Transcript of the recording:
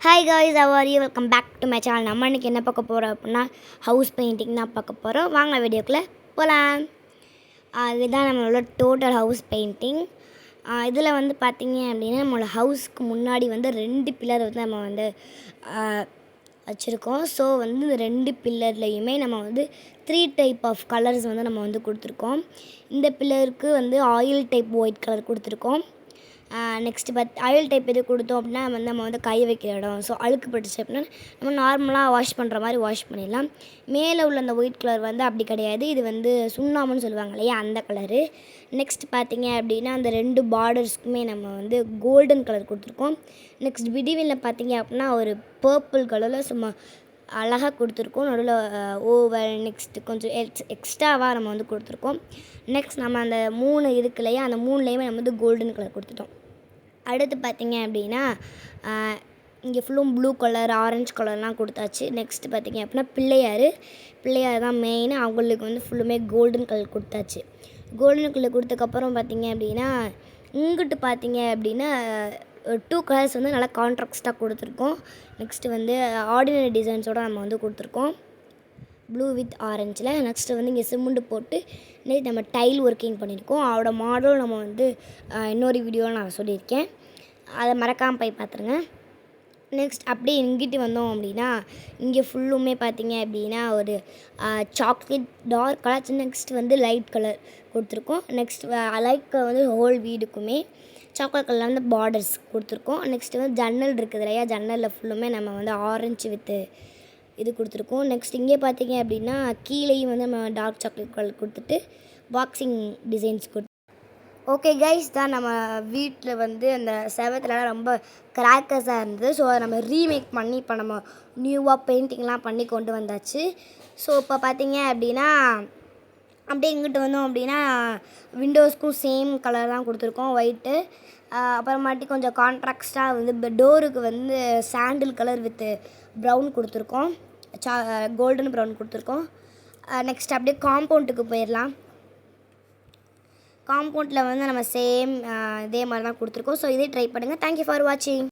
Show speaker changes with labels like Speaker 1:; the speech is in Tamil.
Speaker 1: Hi guys, how are you? Welcome back to my channel. நம்ம இன்றைக்கி என்ன பார்க்க போகிறோம் அப்படின்னா ஹவுஸ் பெயிண்டிங் தான் பார்க்க போகிறோம். வாங்க வீடியோக்குள்ளே போகலாம். இதுதான் நம்மளோட டோட்டல் ஹவுஸ் பெயிண்டிங். இதில் வந்து பார்த்திங்க அப்படின்னா நம்மளோட ஹவுஸ்க்கு முன்னாடி வந்து 2 பில்லர் வந்து நம்ம வந்து வச்சுருக்கோம். ஸோ வந்து இந்த 2 பில்லர்லேயுமே நம்ம வந்து 3 டைப் ஆஃப் கலர்ஸ் வந்து நம்ம வந்து கொடுத்துருக்கோம். இந்த பில்லருக்கு வந்து ஆயில் டைப் ஒயிட் கலர் கொடுத்துருக்கோம். நெக்ஸ்ட்டு ஆயில் டைப் எது கொடுத்தோம் அப்படின்னா நம்ம வந்து கை வைக்கிற இடம். ஸோ அழுக்கு பட்டுச்சு அப்படின்னா நம்ம நார்மலாக வாஷ் பண்ணுற மாதிரி வாஷ் பண்ணிடலாம். மேலே உள்ள அந்த ஒயிட் கலர் வந்து அப்படி கிடையாது, இது வந்து சுண்ணாம்புன்னு சொல்லுவாங்க இல்லையா, அந்த கலரு. நெக்ஸ்ட் பார்த்திங்க அப்படின்னா அந்த 2 பார்டர்ஸ்க்குமே நம்ம வந்து கோல்டன் கலர் கொடுத்துருக்கோம். நெக்ஸ்ட் விடிவில் பார்த்திங்க அப்படின்னா ஒரு பர்பிள் கலரில் சும்மா அழகாக கொடுத்துருக்கோம். நடுவில் ஓவல் நெக்ஸ்ட்டு கொஞ்சம் எக்ஸ்ட்ராவாக நம்ம வந்து கொடுத்துருக்கோம். நெக்ஸ்ட் நம்ம அந்த 3 இருக்கு இல்லையா, அந்த 3லேயுமே நம்ம வந்து கோல்டன் கலர் கொடுத்துட்டோம். அடுத்து பார்த்திங்க அப்படின்னா இங்கே ஃபுல்லும் ப்ளூ கலர் ஆரஞ்சு கலர்லாம் கொடுத்தாச்சு. நெக்ஸ்ட்டு பார்த்திங்க அப்படின்னா பிள்ளையார் தான் மெயின். அவங்களுக்கு வந்து ஃபுல்லுமே கோல்டன் கலர் கொடுத்தாச்சு. கோல்டன் கலர் கொடுத்ததுக்கப்புறம் பார்த்திங்க அப்படின்னா இங்கிட்டு பார்த்திங்க அப்படின்னா 2 கலர்ஸ் வந்து நல்லா கான்ட்ராஸ்ட்டாக கொடுத்துருக்கோம். நெக்ஸ்ட்டு வந்து ஆர்டினரி டிசைன்ஸோடு நம்ம வந்து கொடுத்துருக்கோம், ப்ளூ வித் ஆரஞ்சில். நெக்ஸ்ட்டு வந்து இங்கே சிமெண்ட் போட்டு நம்ம டைல் ஒர்க்கிங் பண்ணியிருக்கோம். அதோட மாடல் நம்ம வந்து இன்னொரு வீடியோவில் நான் சொல்லியிருக்கேன், அதை மறக்காமல் போய் பார்த்துருங்க. நெக்ஸ்ட் அப்படியே இங்கிட்டு வந்தோம் அப்படின்னா இங்கே ஃபுல்லுமே பார்த்திங்க அப்படின்னா ஒரு சாக்லேட் டார்க் கலர், நெக்ஸ்ட் வந்து லைட் கலர் கொடுத்துருக்கோம். நெக்ஸ்ட் லைட் கலர் வந்து ஹோல் வீடுக்குமே சாக்லேட் கலரில் வந்து பார்டர்ஸ் கொடுத்துருக்கோம். நெக்ஸ்ட்டு வந்து ஜன்னல் இருக்குது இல்லையா, ஜன்னலில் ஃபுல்லுமே நம்ம வந்து ஆரஞ்சு வித்து இது கொடுத்துருக்கோம். நெக்ஸ்ட் இங்கே பார்த்திங்க அப்படின்னா கீழேயும் வந்து நம்ம டார்க் சாக்லேட் கலர் கொடுத்துட்டு பாக்ஸிங் டிசைன்ஸ் ஓகே கைஸ், தான் நம்ம வீட்டில் வந்து அந்த செவத்துலலாம் ரொம்ப கிராக்கர்ஸாக இருந்தது. ஸோ அதை நம்ம ரீமேக் பண்ணி இப்போ நம்ம நியூவாக பெயிண்டிங்லாம் பண்ணி கொண்டு வந்தாச்சு. ஸோ இப்போ பார்த்திங்க அப்படின்னா அப்படியே இங்கிட்டு வந்தோம் அப்படின்னா விண்டோஸ்க்கும் சேம் கலர் தான் கொடுத்துருக்கோம், ஒயிட்டு. அப்புறமாட்டி கொஞ்சம் கான்ட்ராக்டாக வந்து டோருக்கு வந்து சாண்டில் கலர் வித்து ப்ரௌன் கொடுத்துருக்கோம், கோல்டன் ப்ரௌன் கொடுத்துருக்கோம். நெக்ஸ்ட் அப்படியே காம்பவுண்டுக்கு போயிடலாம். காம்பவுண்டில் வந்து நம்ம சேம் இதே மாதிரி தான் கொடுத்துருக்கோம். ஸோ இதே ட்ரை பண்ணுங்கள். தேங்க்யூ ஃபார் வாட்சிங்.